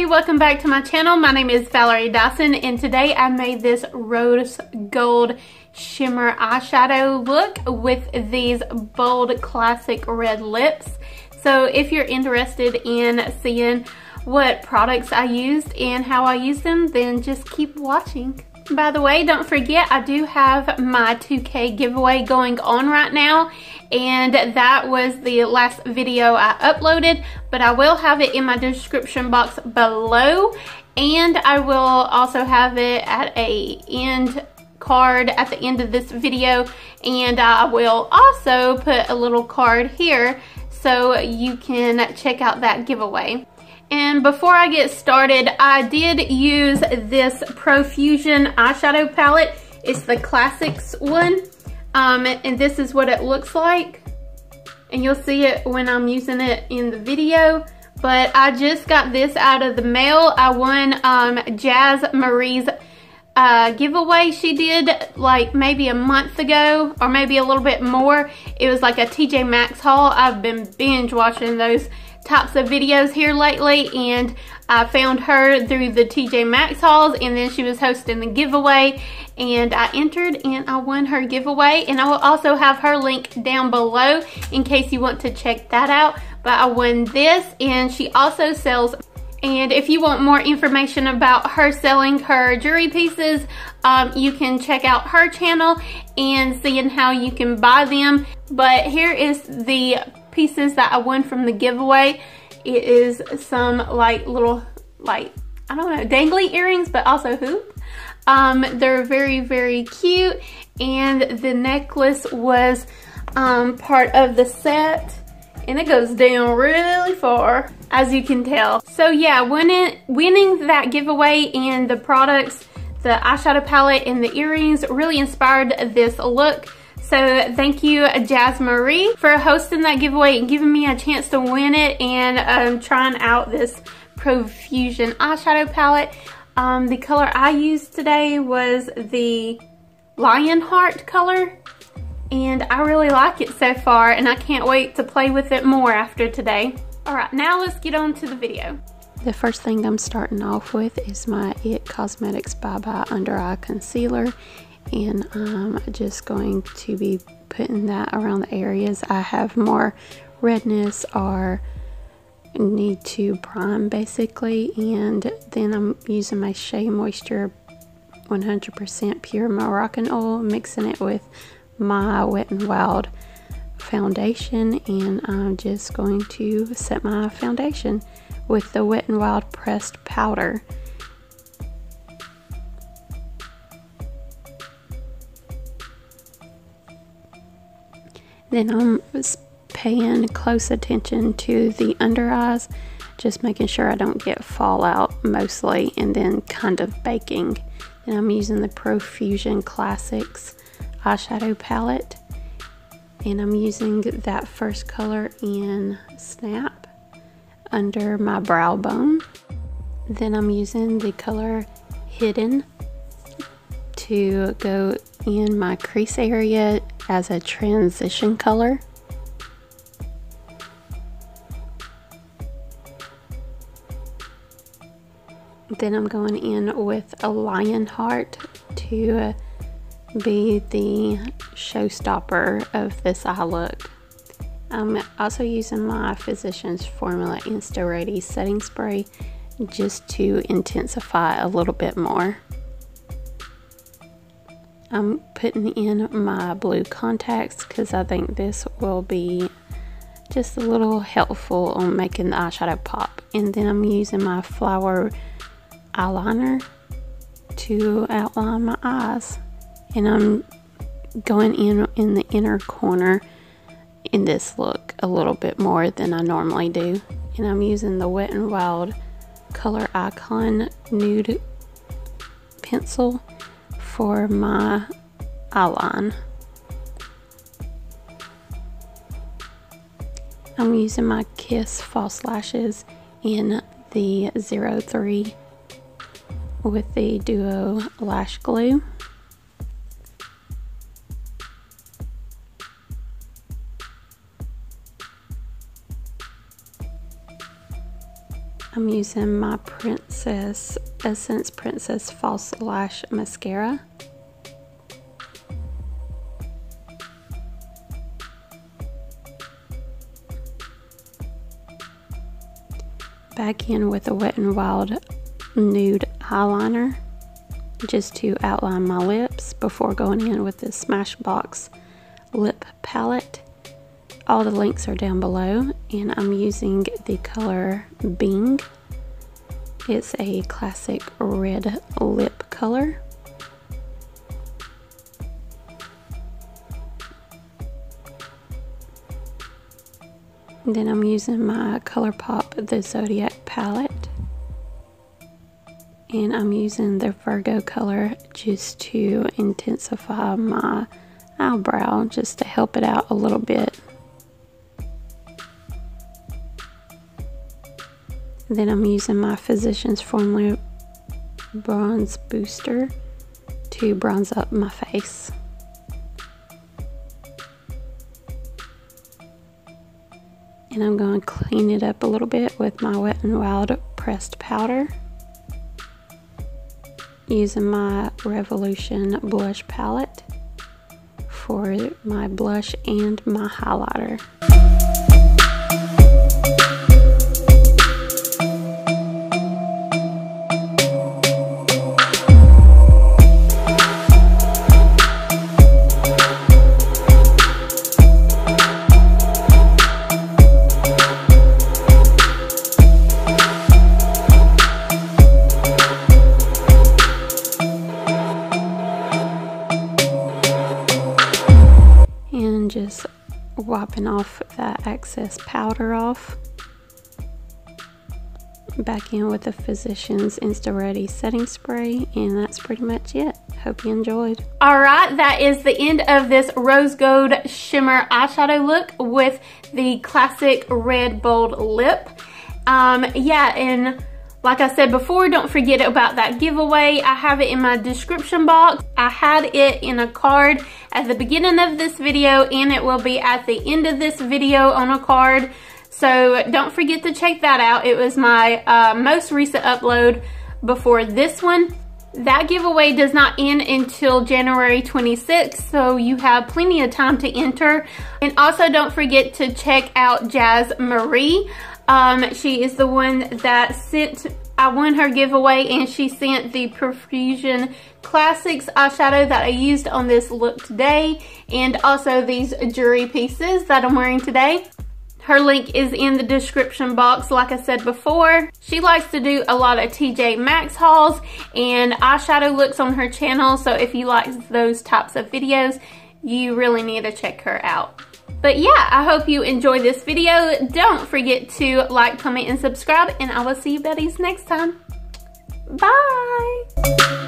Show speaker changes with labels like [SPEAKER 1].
[SPEAKER 1] Welcome back to my channel. My name is Valerie Dison, and today I made this rose gold shimmer eyeshadow look with these bold classic red lips. So if you're interested in seeing what products I used and how I use them, then just keep watching. By the way, don't forget I do have my 2K giveaway going on right now, and that was the last video I uploaded, but I will have it in my description box below, and I will also have it at a end card at the end of this video, and I will also put a little card here so you can check out that giveaway. And before I get started, I did use this Profusion eyeshadow palette. It's the Classics one. And this is what it looks like. And you'll see it when I'm using it in the video. But I just got this out of the mail. I won Jazzmarie's giveaway she did like maybe a month ago, or maybe a little bit more. It was like a TJ Maxx haul. I've been binge watching those types of videos here lately, and I found her through the TJ Maxx hauls, and then she was hosting the giveaway, and I entered and I won her giveaway. And I will also have her link down below in case you want to check that out. But I won this, and she also sells, and if you want more information about her selling her jewelry pieces, you can check out her channel and seeing how you can buy them. But here is the pieces that I won from the giveaway. It is some like little, like, I don't know, dangly earrings, but also hoop. They're very, very cute, and the necklace was part of the set, and it goes down really far, as you can tell. So yeah, winning that giveaway and the products, the eyeshadow palette and the earrings, really inspired this look. So thank you, Jazzmarie, for hosting that giveaway and giving me a chance to win it, and trying out this Profusion eyeshadow palette. The color I used today was the Lionheart color, and I really like it so far, and I can't wait to play with it more after today. Alright, now let's get on to the video.
[SPEAKER 2] The first thing I'm starting off with is my It Cosmetics Bye Bye Under Eye Concealer. And I'm just going to be putting that around the areas I have more redness or need to prime, basically. And then I'm using my Shea Moisture 100% pure Moroccan oil, mixing it with my Wet n Wild foundation, and I'm just going to set my foundation with the Wet n Wild pressed powder. Then I'm paying close attention to the under eyes, just making sure I don't get fallout mostly, and then kind of baking. Then I'm using the Profusion Classics eyeshadow palette, and I'm using that first color in Snap under my brow bone. Then I'm using the color Hidden to go in my crease area as a transition color. Then I'm going in with a Lionheart to be the showstopper of this eye look. I'm also using my Physicians Formula Insta Ready setting spray just to intensify a little bit more. I'm putting in my blue contacts because I think this will be just a little helpful on making the eyeshadow pop. And then I'm using my Flower eyeliner to outline my eyes. And I'm going in the inner corner in this look a little bit more than I normally do. And I'm using the Wet n Wild Color Icon Nude pencil for my eyeline. I'm using my Kiss false lashes in the 03 with the Duo Lash Glue. I'm using my Essence Princess False Lash Mascara. Back in with a Wet n Wild nude eyeliner just to outline my lips before going in with the Smashbox lip palette. All the links are down below, and I'm using the color Bing. It's a classic red lip color. And then I'm using my ColourPop the Zodiac palette, and I'm using the Virgo color just to intensify my eyebrow, just to help it out a little bit. Then I'm using my Physicians Formula Bronze Booster to bronze up my face. And I'm going to clean it up a little bit with my Wet n Wild pressed powder. Using my Revolution blush palette for my blush and my highlighter. Just wiping off that excess powder off. Back in with the Physicians Insta Ready setting spray, and that's pretty much it. Hope you enjoyed.
[SPEAKER 1] Alright, that is the end of this rose gold shimmer eyeshadow look with the classic red bold lip. Yeah, and like I said before, don't forget about that giveaway. I have it in my description box. I had it in a card at the beginning of this video, and it will be at the end of this video on a card. So don't forget to check that out. It was my most recent upload before this one. That giveaway does not end until January 26th, so you have plenty of time to enter. And also don't forget to check out Jazzmarie. She is the one that I won her giveaway, and she sent the Profusion Classics eyeshadow that I used on this look today, and also these jewelry pieces that I'm wearing today. Her link is in the description box, like I said before. She likes to do a lot of TJ Maxx hauls and eyeshadow looks on her channel, so if you like those types of videos, you really need to check her out. But yeah, I hope you enjoyed this video. Don't forget to like, comment, and subscribe, and I will see you buddies next time. Bye!